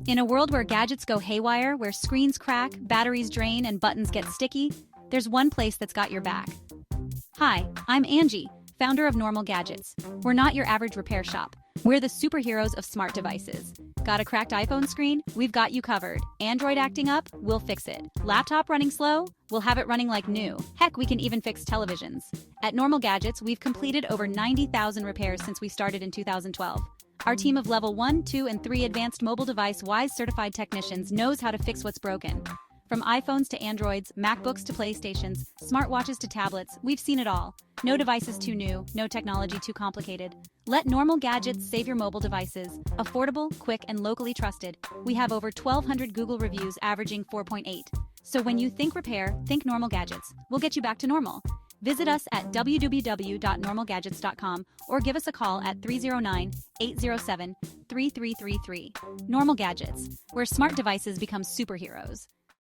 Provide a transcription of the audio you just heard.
In a world where gadgets go haywire, where screens crack, batteries drain, and buttons get sticky, there's one place that's got your back. Hi, I'm Angie, founder of Normal Gadgets. We're not your average repair shop. We're the superheroes of smart devices. Got a cracked iPhone screen? We've got you covered. Android acting up? We'll fix it. Laptop running slow? We'll have it running like new. Heck, we can even fix televisions. At Normal Gadgets, we've completed over 90,000 repairs since we started in 2012. Our team of level 1, 2, and 3 advanced mobile device WISE certified technicians knows how to fix what's broken. From iPhones to Androids, MacBooks to PlayStations, smartwatches to tablets, we've seen it all. No device is too new, no technology too complicated. Let Normal Gadgets save your mobile devices. Affordable, quick, and locally trusted. We have over 1,200 Google reviews averaging 4.8. So when you think repair, think Normal Gadgets. We'll get you back to normal. Visit us at www.normalgadgets.com or give us a call at 309-807-3333. Normal Gadgets, where smart devices become superheroes.